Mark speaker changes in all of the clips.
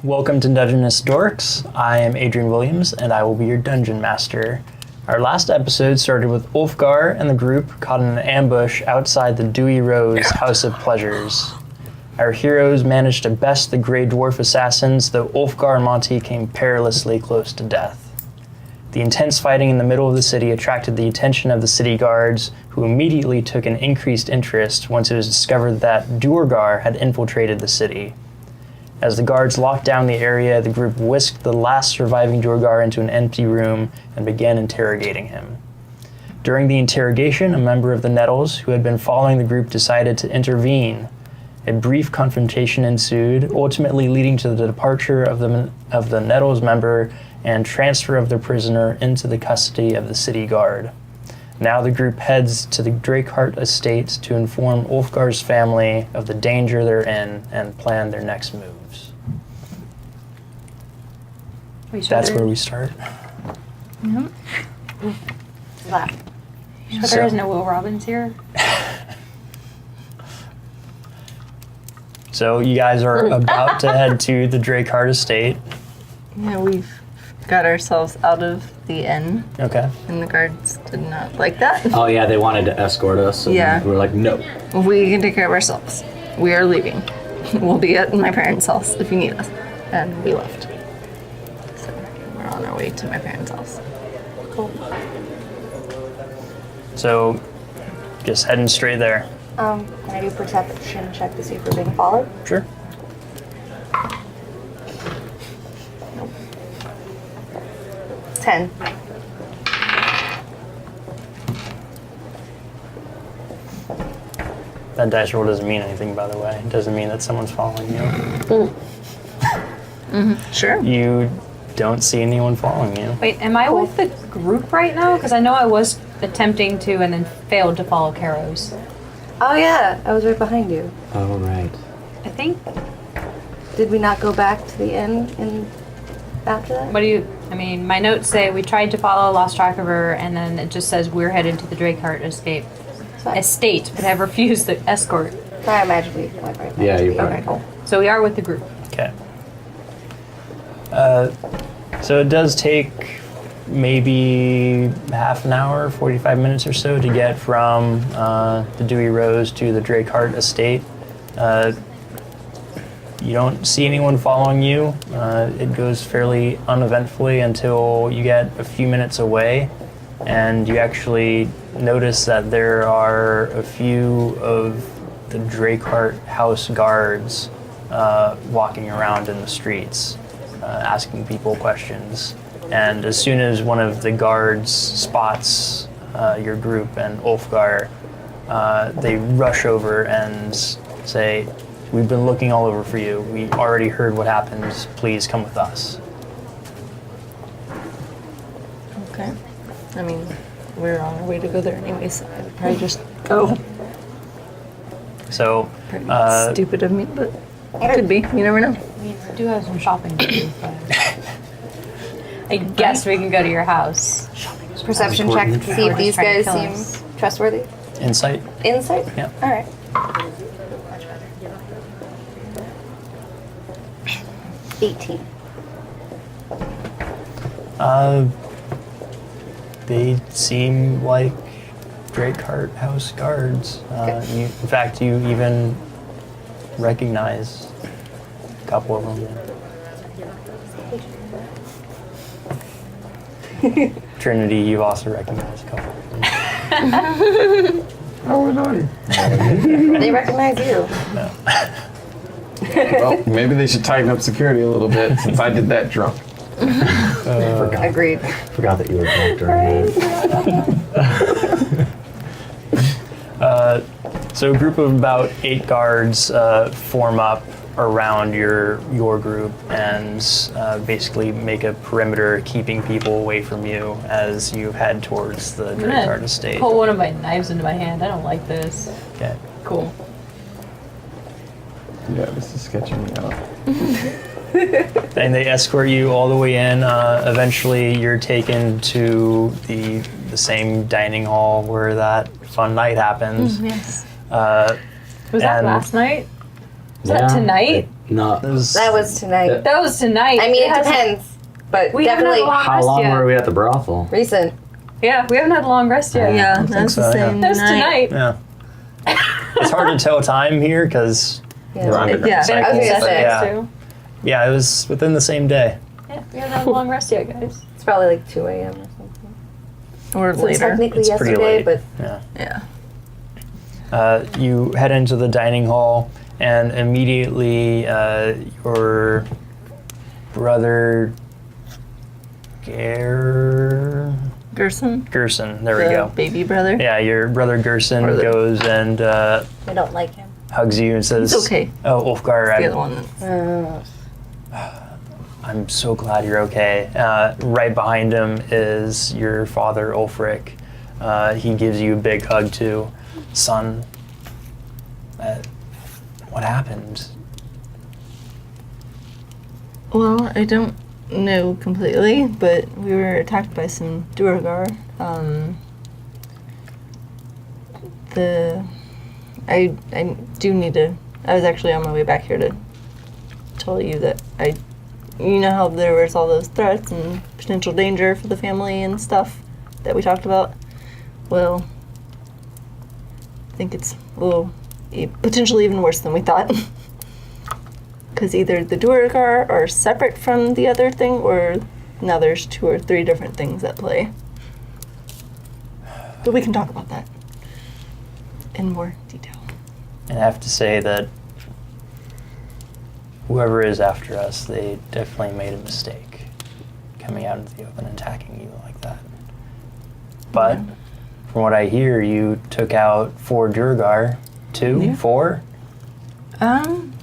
Speaker 1: Welcome to Dungeonous Dorks. I am Adrian Williams, and I will be your dungeon master. Our last episode started with Ulfgar and the group caught in an ambush outside the Dewy Rose House of Pleasures. Our heroes managed to best the Grey Dwarf assassins, though Ulfgar and Monty came perilously close to death. The intense fighting in the middle of the city attracted the attention of the city guards, who immediately took an increased interest once it was discovered that Ulfgar had infiltrated the city. As the guards locked down the area, the group whisked the last surviving Ulfgar into an empty room and began interrogating him. During the interrogation, a member of the Nettles, who had been following the group, decided to intervene. A brief confrontation ensued, ultimately leading to the departure of the Nettles member and transfer of their prisoner into the custody of the city guard. Now the group heads to the Drakeheart estate to inform Ulfgar's family of the danger they're in and plan their next moves. That's where we start.
Speaker 2: Mm-hmm. Laugh.
Speaker 3: But there is no Will Robbins here.
Speaker 1: So you guys are about to head to the Drakeheart estate.
Speaker 2: Yeah, we've got ourselves out of the inn.
Speaker 1: Okay.
Speaker 2: And the guards did not like that.
Speaker 4: Oh yeah, they wanted to escort us. And
Speaker 2: Yeah.
Speaker 4: we were like, no.
Speaker 2: We can take care of ourselves. We are leaving. We'll be at my parents' house if you need us. And we left. So we're on our way to my parents' house.
Speaker 3: Cool.
Speaker 1: So just heading straight there.
Speaker 5: Can I do a perception check to see if we're being followed?
Speaker 1: Sure.
Speaker 5: Nope. 10.
Speaker 1: That dice roll doesn't mean anything, by the way. It doesn't mean that someone's following you.
Speaker 2: Mm-hmm. Sure.
Speaker 1: You don't see anyone following you.
Speaker 3: Wait, am I with the group right now? Because I know I was attempting to and then failed to follow Karos.
Speaker 5: Oh yeah, I was right behind you.
Speaker 4: Oh right.
Speaker 3: I think.
Speaker 5: Did we not go back to the inn after that?
Speaker 3: What do you? I mean, my notes say we tried to follow, lost track of her, and then it just says we're headed to the Drakeheart estate, but have refused the escort.
Speaker 5: So I imagine we went right back.
Speaker 4: Yeah,
Speaker 5: to
Speaker 4: you
Speaker 5: the
Speaker 4: were.
Speaker 5: inn.
Speaker 3: Okay, cool. So we are with the group.
Speaker 1: Okay. So it does take maybe half an hour, 45 minutes or so to get from the Dewy Rose to the Drakeheart estate. You don't see anyone following you. It goes fairly uneventfully until you get a few minutes away, and you actually notice that there are a few of the Drakeheart house guards walking around in the streets, asking people questions. And as soon as one of the guards spots your group and Ulfgar, they rush over and say, "We've been looking all over for you. We already heard what happened. Please come with us."
Speaker 2: Okay. I mean, we're on our way to go there anyway, so I would probably just go.
Speaker 1: So,
Speaker 2: Pretty stupid of me, but it could be. You never know.
Speaker 3: I mean, I do have some shopping to do, but I guess we can go to your house.
Speaker 5: Perception check to see if these
Speaker 3: Trying to
Speaker 5: guys
Speaker 3: kill
Speaker 5: seem
Speaker 3: us.
Speaker 5: trustworthy.
Speaker 1: insight?
Speaker 5: Insight?
Speaker 1: Yeah.
Speaker 5: Alright. 18.
Speaker 1: They seem like Drakeheart house guards. In fact, you even recognize a couple of them. Trinity, you also recognize a couple of them.
Speaker 6: How would I?
Speaker 5: They recognize you.
Speaker 1: No.
Speaker 6: Well, maybe they should tighten up security a little bit since I did that drunk.
Speaker 5: Agreed.
Speaker 4: Forgot that you were drunk during that.
Speaker 1: So a group of about 8 guards form up around your group and basically make a perimeter, keeping people away from you as you head towards the Drakeheart estate.
Speaker 3: Pull one of my knives into my hand. I don't like this.
Speaker 1: Okay.
Speaker 3: Cool.
Speaker 6: Yeah, this is sketching me out.
Speaker 1: And they escort you all the way in. Eventually, you're taken to the same dining hall where that fun night happens.
Speaker 2: Yes.
Speaker 3: Was that
Speaker 1: And-
Speaker 3: last night? Was
Speaker 4: Yeah,
Speaker 3: that tonight?
Speaker 4: No.
Speaker 1: It was,
Speaker 5: That was tonight.
Speaker 3: That was tonight.
Speaker 5: I mean, it
Speaker 3: hasn't-
Speaker 5: depends, but
Speaker 3: We haven't had
Speaker 5: definitely
Speaker 3: a long
Speaker 4: How
Speaker 3: rest
Speaker 4: long
Speaker 3: yet.
Speaker 4: were we at the brothel?
Speaker 5: recent.
Speaker 3: Yeah, we haven't had a long rest yet.
Speaker 2: Yeah,
Speaker 1: think
Speaker 2: that's
Speaker 1: so,
Speaker 2: the
Speaker 1: yeah.
Speaker 2: same
Speaker 3: That was
Speaker 2: night.
Speaker 3: tonight.
Speaker 1: yeah. It's hard to tell time here because,
Speaker 5: Yeah.
Speaker 6: We're underground.
Speaker 2: Yeah.
Speaker 3: Been a
Speaker 5: I was
Speaker 3: cool
Speaker 5: gonna
Speaker 3: session
Speaker 5: say.
Speaker 1: Yeah.
Speaker 3: too.
Speaker 1: yeah, it was within the same day.
Speaker 3: Yeah, we haven't had a long rest yet, guys.
Speaker 5: It's probably like 2 a.m. or something.
Speaker 2: Or
Speaker 5: So
Speaker 2: later.
Speaker 5: technically
Speaker 1: It's pretty
Speaker 5: yesterday,
Speaker 1: late.
Speaker 5: but
Speaker 1: Yeah.
Speaker 2: Yeah.
Speaker 1: You head into the dining hall, and immediately your brother
Speaker 2: Gerson?
Speaker 1: Gerson, there we
Speaker 2: The
Speaker 1: go.
Speaker 2: baby brother?
Speaker 1: Yeah, your brother Gerson
Speaker 2: Or the-
Speaker 1: goes and
Speaker 5: I don't like him.
Speaker 1: hugs you and says,
Speaker 2: It's okay.
Speaker 1: "Oh, Ulfgar,
Speaker 2: The other one that's...
Speaker 1: I'm so glad you're okay." Right behind him is your father, Ulfric. He gives you a big hug too. Son, what happened?
Speaker 2: Well, I don't know completely, but we were attacked by some Durgar. I do need to... I was actually on my way back here to tell you that you know how there was all those threats and potential danger for the family and stuff that we talked about? Well, I think it's a little... potentially even worse than we thought. Because either the Durgar are separate from the other thing, or now there's 2 or 3 different things at play. But we can talk about that in more detail.
Speaker 1: And I have to say that whoever is after us, they definitely made a mistake coming out into the open and attacking you like that. But from what I hear, you took out 4 Durgar. 2?
Speaker 2: Yeah.
Speaker 1: 4?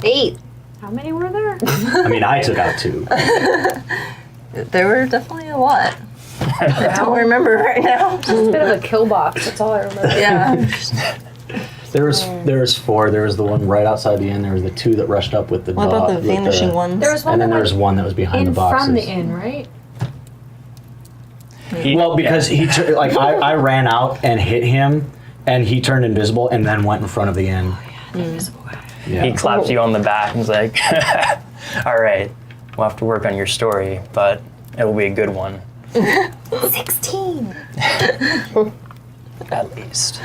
Speaker 5: 8.
Speaker 3: How many were there?
Speaker 4: I mean, I took out 2.
Speaker 2: There were definitely a lot. I don't remember right now.
Speaker 3: It's a bit of a kill box. That's all I remember.
Speaker 2: Yeah.
Speaker 4: There was 4. There was the one right outside the inn. There was the 2 that rushed up with the
Speaker 2: What
Speaker 4: dog.
Speaker 2: about the
Speaker 4: with
Speaker 2: vanishing ones?
Speaker 3: There was one
Speaker 4: And then
Speaker 3: that
Speaker 4: there was
Speaker 3: went
Speaker 4: one that was behind
Speaker 3: in
Speaker 4: the boxes.
Speaker 3: from the inn, right?
Speaker 4: Well, because he I ran out and hit him, and he turned invisible and then went in front of the inn. Yeah.
Speaker 1: He claps you on the back and is like, "All right, we'll have to work on your story, but it will be a good one."
Speaker 5: 16.
Speaker 1: At least.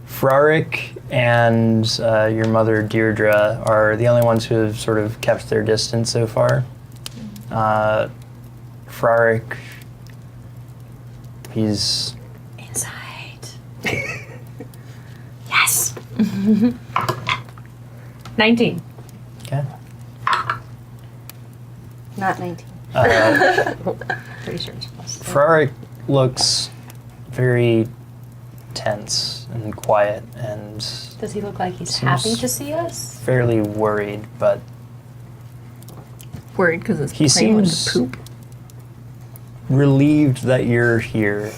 Speaker 1: Frarik and your mother Deirdre are the only ones who have sort of kept their distance so far. Frarik, he's
Speaker 3: Inside. Yes. 19.
Speaker 1: okay.
Speaker 5: Not 19.
Speaker 3: Pretty sure it's plus.
Speaker 1: Frarik looks very tense and quiet and
Speaker 3: Does he look like he's
Speaker 1: Seems-
Speaker 3: happy to see us?
Speaker 1: fairly worried, but
Speaker 2: Worried because his
Speaker 1: He
Speaker 2: plane went to
Speaker 1: seems-
Speaker 2: poop.
Speaker 1: relieved that you're here.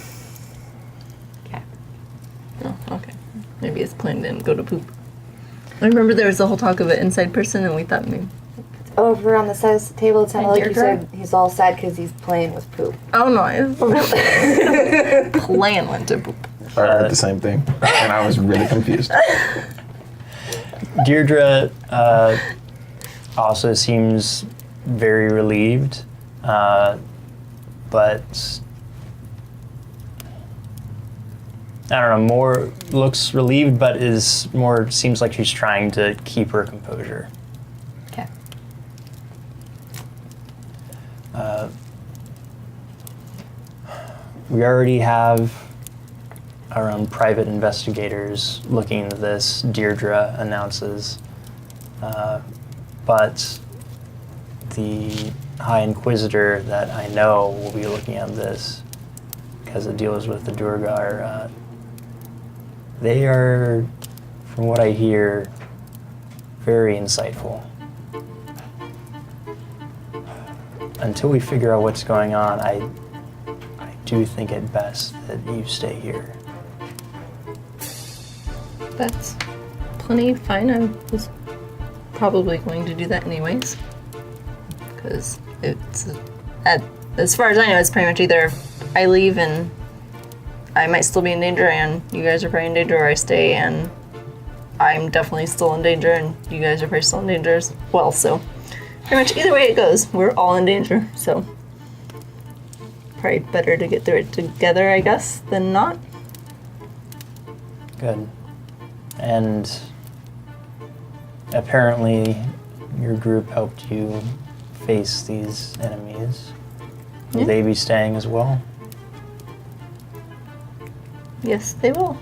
Speaker 3: Okay.
Speaker 2: Oh, okay. Maybe his plane didn't go to poop. I remember there was the whole talk of an inside person, and we thought maybe...
Speaker 5: Over on the side of the table, it sounded
Speaker 3: And
Speaker 5: like you
Speaker 3: Deirdre?
Speaker 5: said he's all sad because he's playing with poop.
Speaker 2: Oh no, his plane went to poop.
Speaker 6: I heard the same thing, and I was really confused.
Speaker 1: Deirdre also seems very relieved, but I don't know, more looks relieved, but is more seems like she's trying to keep her composure.
Speaker 3: Okay.
Speaker 1: We already have our own private investigators looking into this, Deirdre announces. But the High Inquisitor that I know will be looking at this because it deals with the Durgar. They are, from what I hear, very insightful. Until we figure out what's going on, I do think it best that you stay here.
Speaker 2: That's plenty fine. I was probably going to do that anyways. Because it's, as far as I know, it's pretty much either I leave and I might still be in danger and you guys are probably in danger, or I stay and I'm definitely still in danger, and you guys are probably still in danger as well, so pretty much either way it goes, we're all in danger, so probably better to get through it together, I guess, than not.
Speaker 1: Good. And apparently your group helped you face these enemies. Will they be staying as well?
Speaker 2: Yes, they will.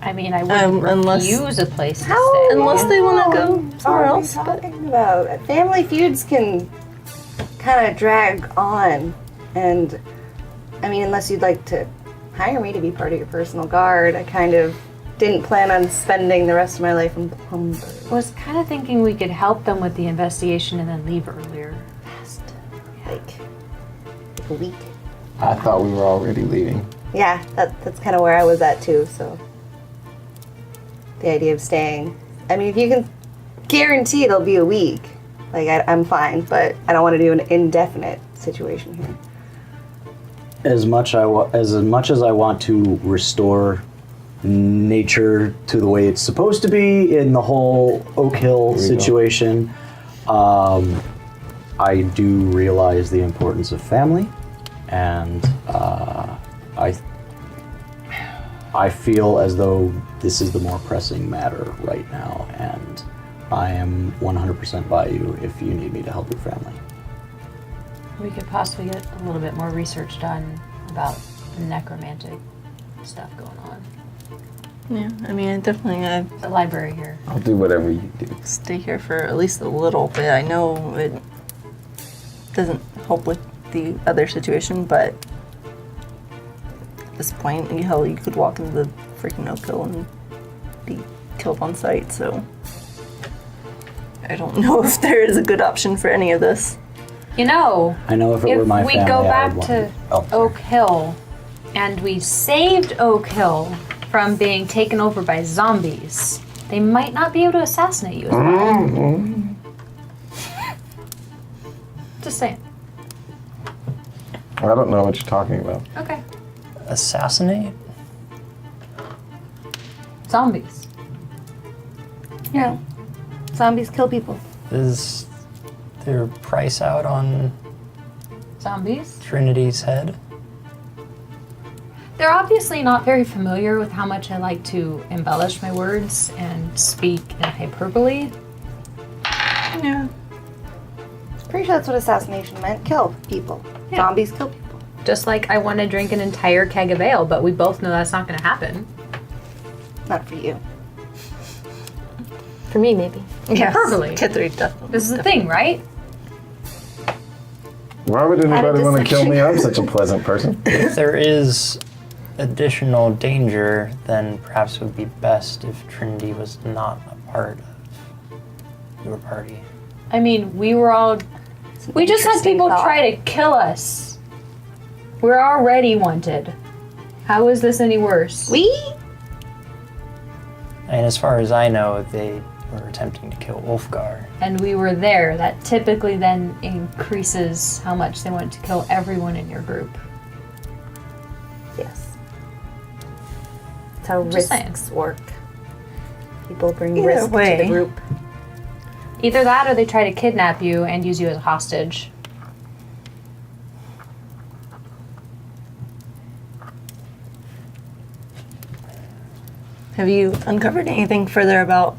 Speaker 3: I mean, I wouldn't refuse a place to stay.
Speaker 2: Unless they want to go somewhere
Speaker 5: What are
Speaker 2: else,
Speaker 5: you
Speaker 2: but
Speaker 5: talking about? Family feuds can kind of drag on, and I mean, unless you'd like to hire me to be part of your personal guard, I kind of didn't plan on spending the rest of my life in Plumber.
Speaker 3: Was kind of thinking we could help them with the investigation and then leave earlier.
Speaker 5: Like a week.
Speaker 6: I thought we were already leaving.
Speaker 5: Yeah, that's kind of where I was at too, so. The idea of staying. I mean, if you can guarantee it'll be a week, like, I'm fine, but I don't want to do an indefinite situation here.
Speaker 4: As much as I want to restore nature to the way it's supposed to be in the whole Oak Hill situation, I do realize the importance of family, and I feel as though this is the more pressing matter right now, and I am 100% by you if you need me to help your family.
Speaker 3: We could possibly get a little bit more research done about the necromantic stuff going on.
Speaker 2: yeah, I mean, I definitely
Speaker 3: The library here.
Speaker 6: I'll do whatever you do.
Speaker 2: stay here for at least a little bit. I know it doesn't help with the other situation, but at this point, hell, you could walk into the freaking Oak Hill and be killed on sight, so I don't know if there is a good option for any of this.
Speaker 3: You know,
Speaker 4: I know if it were my
Speaker 3: if we
Speaker 4: family,
Speaker 3: go
Speaker 4: I
Speaker 3: back
Speaker 4: would
Speaker 3: to
Speaker 4: want to.
Speaker 3: Oak Hill and we saved Oak Hill from being taken over by zombies, they might not be able to assassinate you as well. Just saying.
Speaker 6: I don't know what you're talking about.
Speaker 3: Okay.
Speaker 1: Assassinate?
Speaker 3: Zombies.
Speaker 5: Yeah. Zombies kill people.
Speaker 1: Is there price out on
Speaker 3: Zombies?
Speaker 1: Trinity's head?
Speaker 3: They're obviously not very familiar with how much I like to embellish my words and speak in hyperbole.
Speaker 2: Yeah.
Speaker 5: Pretty sure that's what assassination meant. Kill people.
Speaker 3: Yeah.
Speaker 5: Zombies kill people.
Speaker 3: Just like I want to drink an entire keg of ale, but we both know that's not going to happen.
Speaker 5: Not for you.
Speaker 7: For me, maybe.
Speaker 2: Yes.
Speaker 3: Hyperbole.
Speaker 2: Kithri, definitely.
Speaker 3: This is the thing, right?
Speaker 6: Why would anybody want to kill me? I'm such a pleasant person.
Speaker 1: If there is additional danger, then perhaps it would be best if Trinity was not a part of your party.
Speaker 3: I mean, we just had
Speaker 5: Interesting
Speaker 3: people
Speaker 5: thought.
Speaker 3: try to kill us. We're already wanted. How is this any worse?
Speaker 1: And as far as I know, they were attempting to kill Ulfgar.
Speaker 3: And we were there. That typically then increases how much they want to kill everyone in your group.
Speaker 5: Yes. That's how
Speaker 3: Just
Speaker 5: risks work. People bring
Speaker 2: Either
Speaker 5: risk to
Speaker 2: way.
Speaker 5: the group.
Speaker 3: Either that or they try to kidnap you and use you as a hostage.
Speaker 2: Have you uncovered anything further about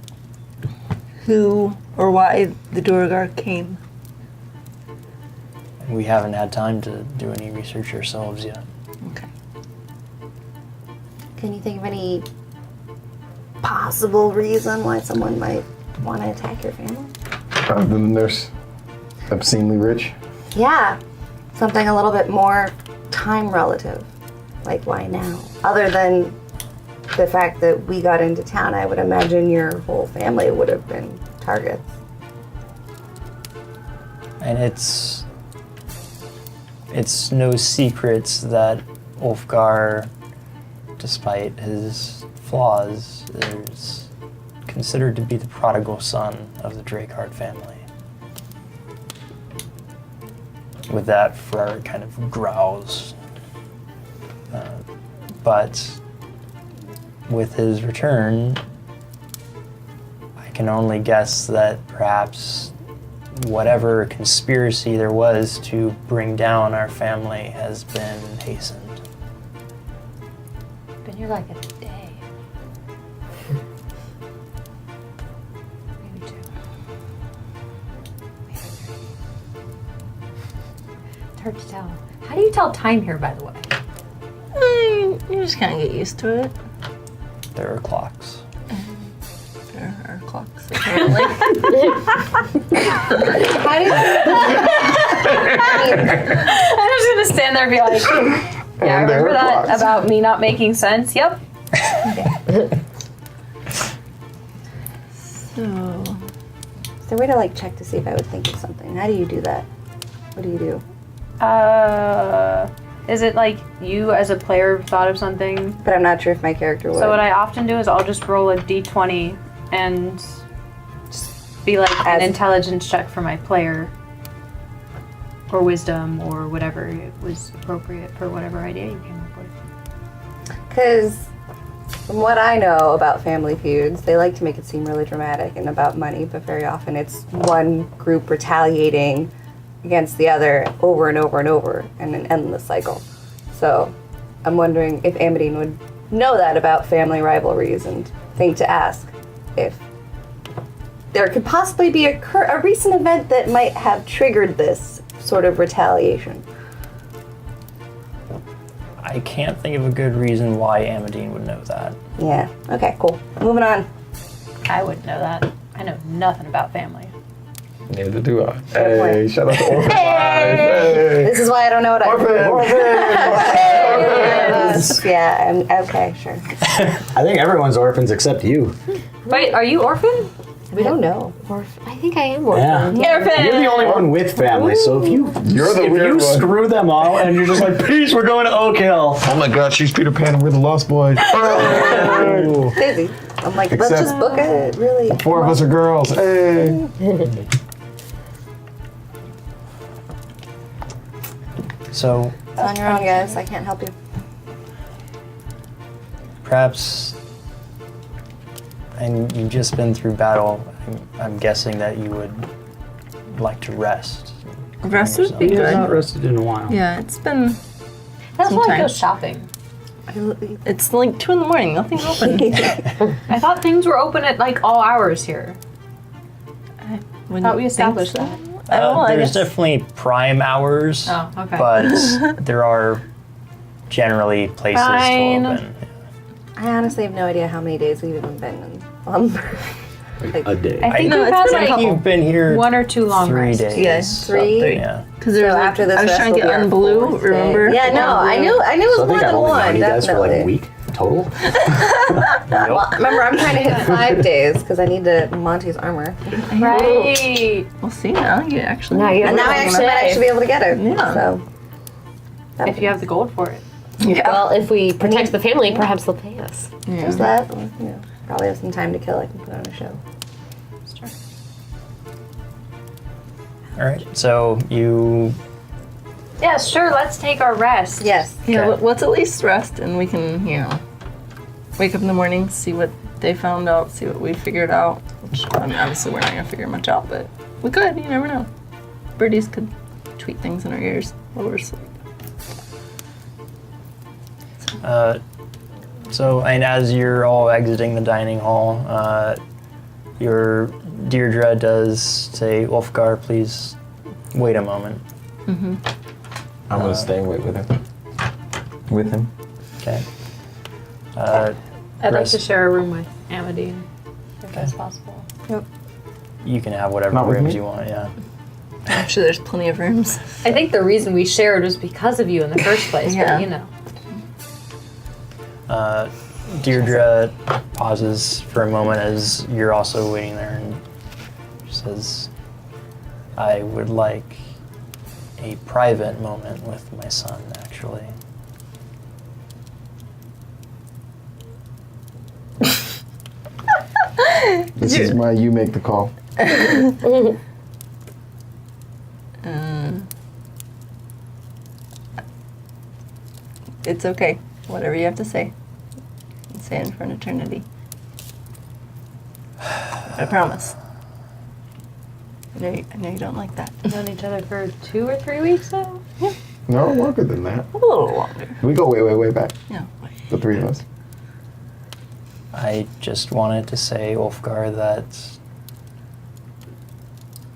Speaker 2: who or why the Duergar came?
Speaker 1: We haven't had time to do any research ourselves yet.
Speaker 2: Okay.
Speaker 5: Can you think of any possible reason why someone might want to attack your family?
Speaker 6: Other than they're obscenely rich.
Speaker 5: Yeah. Something a little bit more time relative. Like, why now? Other than the fact that we got into town, I would imagine your whole family would have been targets.
Speaker 1: And it's no secret that Ulfgar, despite his flaws, is considered to be the prodigal son of the Drakehard family. With that, Ferrari kind of growls. But with his return, I can only guess that perhaps whatever conspiracy there was to bring down our family has been hastened.
Speaker 3: Been here like a day. Maybe 2. Maybe 3. It's hard to tell. How do you tell time here, by the way?
Speaker 2: You just kind of get used to it.
Speaker 1: There are clocks.
Speaker 2: There are clocks, apparently.
Speaker 5: How do you?
Speaker 3: I'm just gonna stand there and be like, yeah, I remember that about me not making sense. Yep.
Speaker 2: So,
Speaker 5: Is there a way to like check to see if I would think of something? How do you do that? What do you do?
Speaker 3: Is it like you as a player thought of something?
Speaker 5: But I'm not sure if my character would.
Speaker 3: So what I often do is I'll just roll a d20 and just be like an intelligence check for my player, or wisdom, or whatever it was appropriate for whatever idea you came up with.
Speaker 5: Because from what I know about family feuds, they like to make it seem really dramatic and about money, but very often it's one group retaliating against the other over and over and over in an endless cycle. So I'm wondering if Amadine would know that about family rivalries and think to ask if there could possibly be a recent event that might have triggered this sort of retaliation.
Speaker 1: I can't think of a good reason why Amadine would know that.
Speaker 5: Yeah, okay, cool. Moving on.
Speaker 3: I wouldn't know that. I know nothing about family.
Speaker 6: Neither do I.
Speaker 5: Fair
Speaker 6: Hey,
Speaker 5: point.
Speaker 6: shout out to Orphan Hey.
Speaker 5: This is why I don't know what I
Speaker 6: Orphan.
Speaker 5: Yeah, okay, sure.
Speaker 4: I think everyone's orphans except you.
Speaker 3: Wait, are you orphan?
Speaker 5: We don't know.
Speaker 7: I think I am orphan.
Speaker 4: Yeah.
Speaker 3: Orphan!
Speaker 4: You're the only one with family, so if you
Speaker 6: weird one.
Speaker 4: screw them all and you're just like, peace, we're going to Oak Hill.
Speaker 6: Oh my God, she's Peter Pan and we're the Lost Boys. Oh.
Speaker 5: Busy. I'm like, let's
Speaker 6: Except-
Speaker 5: just book it, really.
Speaker 6: 4 of us are girls. Hey.
Speaker 1: So
Speaker 5: It's on your own, guys. I can't help you.
Speaker 1: perhaps, and you've just been through battle, I'm guessing that you would like to rest.
Speaker 2: rest would be
Speaker 4: He's
Speaker 2: good.
Speaker 4: not rested in a while.
Speaker 2: Yeah, it's been.
Speaker 3: That's why I go
Speaker 2: Sometimes.
Speaker 3: shopping.
Speaker 2: It's like 2 a.m. Nothing's open.
Speaker 3: I thought things were open at like all hours here. I thought we established that.
Speaker 2: I don't know, I
Speaker 1: There's
Speaker 2: guess.
Speaker 1: definitely prime hours,
Speaker 3: Oh, okay.
Speaker 1: but there are generally places
Speaker 3: Fine.
Speaker 1: to open.
Speaker 5: I honestly have no idea how many days we've even been in Lumber.
Speaker 4: A day.
Speaker 3: I think
Speaker 2: No,
Speaker 3: we've
Speaker 2: it's
Speaker 3: had
Speaker 2: been a
Speaker 3: like
Speaker 2: couple.
Speaker 1: You've been here
Speaker 3: 1 or 2 long
Speaker 1: 3
Speaker 3: rests.
Speaker 1: days.
Speaker 2: Yeah,
Speaker 5: 3.
Speaker 1: Yeah.
Speaker 2: Because
Speaker 5: So
Speaker 2: there's like,
Speaker 5: after this
Speaker 2: I was
Speaker 5: rest
Speaker 2: trying to
Speaker 5: will
Speaker 2: get
Speaker 5: be our
Speaker 2: on Blue,
Speaker 5: 4th day.
Speaker 2: remember?
Speaker 5: Yeah, no, I knew it
Speaker 4: So I
Speaker 5: was
Speaker 4: think
Speaker 5: more
Speaker 4: I've
Speaker 5: than
Speaker 4: only known
Speaker 5: one,
Speaker 4: you guys for like a
Speaker 5: definitely.
Speaker 4: week total.
Speaker 5: Well, remember, I'm trying to hit 5 days because I need to Monty's armor.
Speaker 3: Right.
Speaker 2: We'll see now. You actually.
Speaker 7: Now you
Speaker 5: And now I actually might actually be able to get it.
Speaker 2: Yeah.
Speaker 5: So.
Speaker 3: If you have the gold for it.
Speaker 2: Yeah.
Speaker 7: Well, if we protect the family, perhaps they'll pay us.
Speaker 5: There's that. Or, you know, probably have some time to kill. I can put on a show.
Speaker 3: That's true.
Speaker 1: All right. So you
Speaker 3: Yeah, sure, let's take our rest.
Speaker 5: Yes.
Speaker 2: Yeah,
Speaker 1: Okay.
Speaker 2: let's at least rest and we can, wake up in the morning, see what they found out, see what we figured out. Which, I mean, obviously we're not going to figure much out, but we could, you never know. Birdies could tweet things in our ears while we're asleep.
Speaker 1: So, and as you're all exiting the dining hall, your Deirdre does say, Ulfgar, please wait a moment.
Speaker 6: I'm gonna stay and wait with him. With him.
Speaker 1: Okay.
Speaker 3: I'd like
Speaker 1: Rest.
Speaker 3: to share a room with Amadine, if that's possible.
Speaker 1: You can have whatever
Speaker 6: Not with
Speaker 1: rooms
Speaker 6: me?
Speaker 1: you want, yeah.
Speaker 2: I'm sure there's plenty of rooms.
Speaker 3: I think the reason we shared was because of you in the first place,
Speaker 2: Yeah.
Speaker 3: but you know.
Speaker 1: Deirdre pauses for a moment as you're also waiting there and says, I would like a private moment with my son, actually.
Speaker 6: This is my you make the call.
Speaker 2: It's okay. Whatever you have to say. staying for an eternity. I promise. I know you don't like that.
Speaker 3: We've known each other for 2 or 3 weeks now?
Speaker 6: No, longer than that.
Speaker 2: A little longer.
Speaker 6: We go way, way, way back.
Speaker 2: Yeah.
Speaker 6: The 3 of us.
Speaker 1: I just wanted to say, Ulfgar, that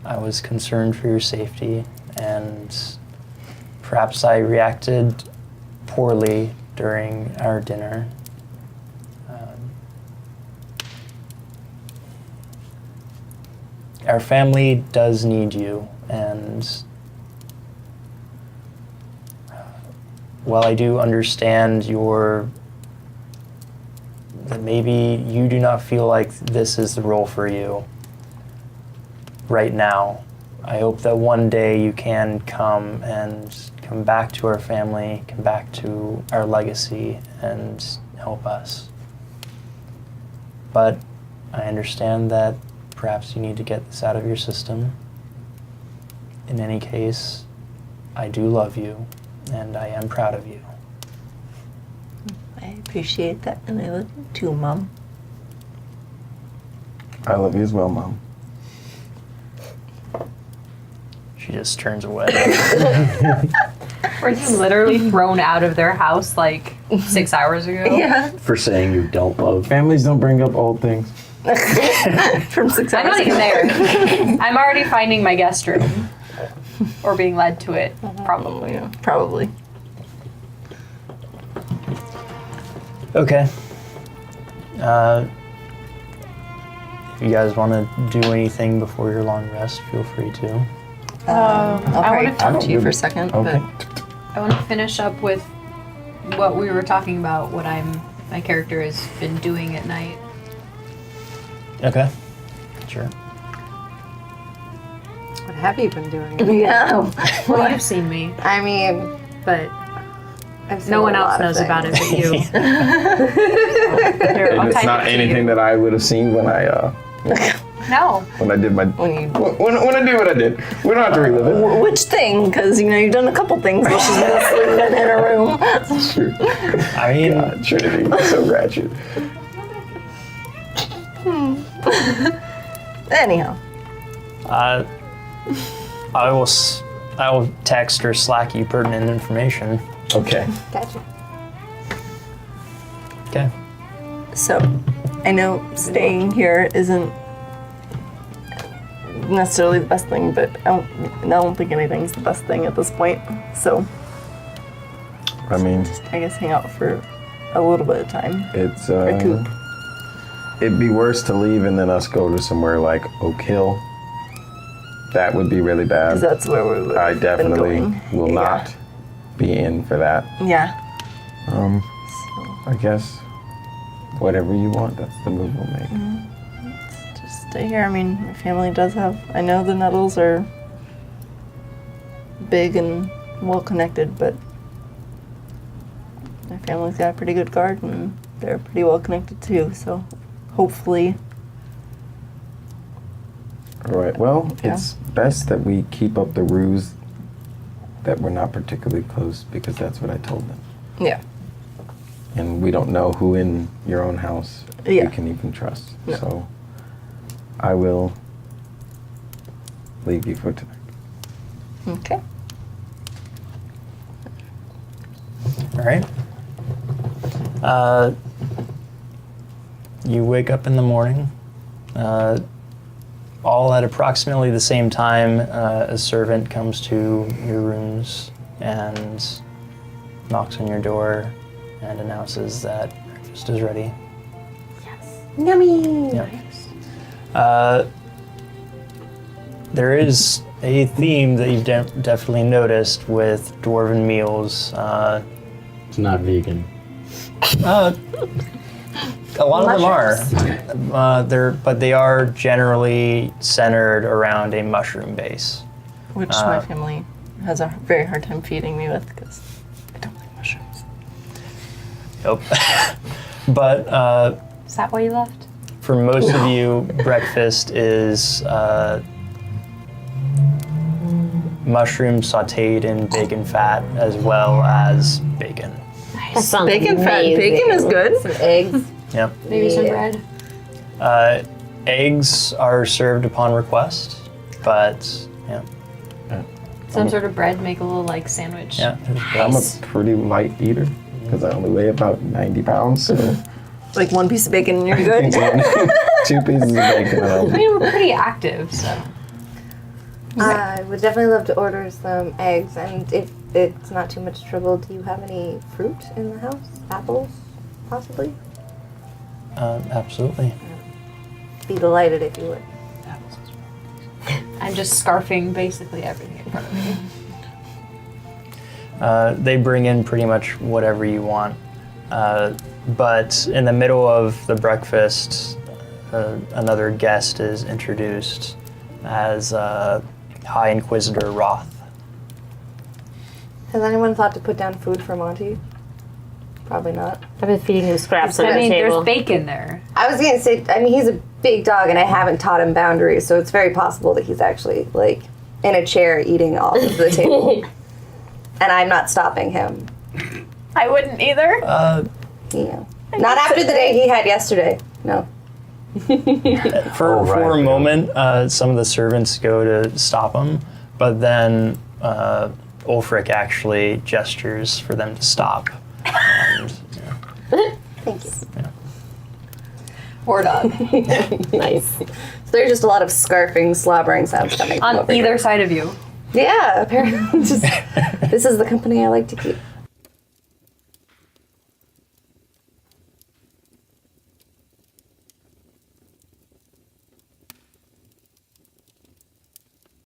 Speaker 1: I was concerned for your safety, and perhaps I reacted poorly during our dinner. Our family does need you, and while I do understand that maybe you do not feel like this is the role for you right now, I hope that one day you can come back to our family, come back to our legacy, and help us. But I understand that perhaps you need to get this out of your system. In any case, I do love you, and I am proud of you.
Speaker 2: I appreciate that, and I love you too, Mom.
Speaker 6: I love you as well, Mom.
Speaker 1: She just turns away.
Speaker 3: Were you literally thrown out of their house like 6 hours ago?
Speaker 2: Yeah.
Speaker 4: For saying you don't love.
Speaker 6: Families don't bring up old things.
Speaker 2: From 6
Speaker 3: I'm
Speaker 2: hours
Speaker 3: not even
Speaker 2: ago.
Speaker 3: there. I'm already finding my guest room. Or being led to it, probably.
Speaker 2: Yeah, probably.
Speaker 1: Okay. If you guys want to do anything before your long rest, feel free to.
Speaker 2: I'll probably
Speaker 3: wanna
Speaker 2: talk to you for a second,
Speaker 6: Okay.
Speaker 2: but
Speaker 3: I want to finish up with what we were talking about, what my character has been doing at night.
Speaker 1: Okay. Sure.
Speaker 5: What have you been doing?
Speaker 2: yeah.
Speaker 3: Well, you've seen me,
Speaker 5: I mean,
Speaker 3: but
Speaker 5: I've seen
Speaker 3: no one
Speaker 5: a
Speaker 3: else
Speaker 5: lot of
Speaker 3: knows about it
Speaker 5: things.
Speaker 3: but you. Here, I'll
Speaker 6: And it's
Speaker 3: type
Speaker 6: not
Speaker 3: it to
Speaker 6: anything
Speaker 3: you.
Speaker 6: that I would have seen when I
Speaker 3: No.
Speaker 6: did my when I did what I did. We don't have to relive it.
Speaker 2: Which thing? Because, you've done a couple things while she's been sleeping in her room.
Speaker 6: Shoot.
Speaker 1: I mean,
Speaker 6: God, Trinity, so gratitude.
Speaker 2: Anyhow.
Speaker 1: I will text or Slack you pertinent information.
Speaker 6: Okay.
Speaker 5: Gotcha.
Speaker 1: Okay.
Speaker 2: So, I know staying here isn't necessarily the best thing, but I don't think anything's the best thing at this point. So,
Speaker 6: I mean,
Speaker 2: I guess hang out for a little bit of time.
Speaker 6: it's
Speaker 2: Recoup.
Speaker 6: it'd be worse to leave and then us go to somewhere like Oak Hill. That would be really bad.
Speaker 2: Because that's where we would
Speaker 6: I
Speaker 2: have
Speaker 6: definitely
Speaker 2: been going.
Speaker 6: will
Speaker 2: Yeah.
Speaker 6: not be in for that.
Speaker 2: Yeah.
Speaker 6: I guess whatever you want, that's the move we'll make.
Speaker 2: Just stay here. I mean, my family does have. I know the Nettles are big and well connected, but my family's got a pretty good guard and they're pretty well connected too. So hopefully,
Speaker 6: All right. Well,
Speaker 2: Yeah.
Speaker 6: it's best that we keep up the ruse that we're not particularly close because that's what I told them.
Speaker 2: yeah.
Speaker 6: And we don't know who in your own house
Speaker 2: Yeah.
Speaker 6: you can even trust.
Speaker 2: No.
Speaker 6: So I will leave you for tonight.
Speaker 2: Okay.
Speaker 1: All right. You wake up in the morning. All at approximately the same time, a servant comes to your rooms and knocks on your door and announces that breakfast is ready.
Speaker 5: Yummy.
Speaker 1: Yep. There is a theme that you've definitely noticed with dwarven meals.
Speaker 4: It's not vegan.
Speaker 1: A lot of them are. But they are generally centered around a mushroom base.
Speaker 2: Which my family has a very hard time feeding me with because I don't like mushrooms.
Speaker 1: Yep. But
Speaker 3: Is that why you left?
Speaker 1: for most of you, breakfast is mushroom sauteed in bacon fat as well as bacon.
Speaker 7: That sounds
Speaker 2: Bacon fat.
Speaker 7: amazing.
Speaker 2: Bacon is good.
Speaker 7: Some eggs.
Speaker 1: Yep.
Speaker 3: Maybe some
Speaker 5: Yeah.
Speaker 3: bread.
Speaker 1: Eggs are served upon request, but yeah.
Speaker 3: Some sort of bread, make a little like sandwich.
Speaker 1: Yeah.
Speaker 6: I'm a pretty light eater because I only weigh about 90 pounds. So
Speaker 2: Like one piece of bacon and you're good.
Speaker 6: 2 pieces of bacon. And
Speaker 3: I
Speaker 6: I'll-
Speaker 3: mean, we're pretty active, so.
Speaker 5: I would definitely love to order some eggs, and if it's not too much trouble, do you have any fruit in the house? Apples, possibly?
Speaker 1: Absolutely.
Speaker 5: Be delighted if you would.
Speaker 3: I'm just scarfing basically everything in front of me.
Speaker 1: They bring in pretty much whatever you want. But in the middle of the breakfast, another guest is introduced as High Inquisitor Roth.
Speaker 5: Has anyone thought to put down food for Monty? Probably not.
Speaker 7: I've been feeding him scraps on
Speaker 3: I
Speaker 7: that
Speaker 3: mean,
Speaker 7: table.
Speaker 3: there's bacon there.
Speaker 5: I was gonna say, I mean, he's a big dog, and I haven't taught him boundaries, so it's very possible that he's actually, like, in a chair eating off of the table. And I'm not stopping him.
Speaker 3: I wouldn't either.
Speaker 5: You know. Not after the day he had yesterday. No.
Speaker 1: For
Speaker 4: Oh, right,
Speaker 1: a
Speaker 4: yeah.
Speaker 1: moment, some of the servants go to stop him, but then Ulfric actually gestures for them to stop. And,
Speaker 5: Thank you.
Speaker 3: Or dog.
Speaker 7: Nice.
Speaker 5: So there's just a lot of scarfing, slobbering sounds coming from
Speaker 3: On
Speaker 5: over
Speaker 3: either
Speaker 5: here.
Speaker 3: side of you.
Speaker 5: Yeah, apparently. Just, this is the company I like to keep.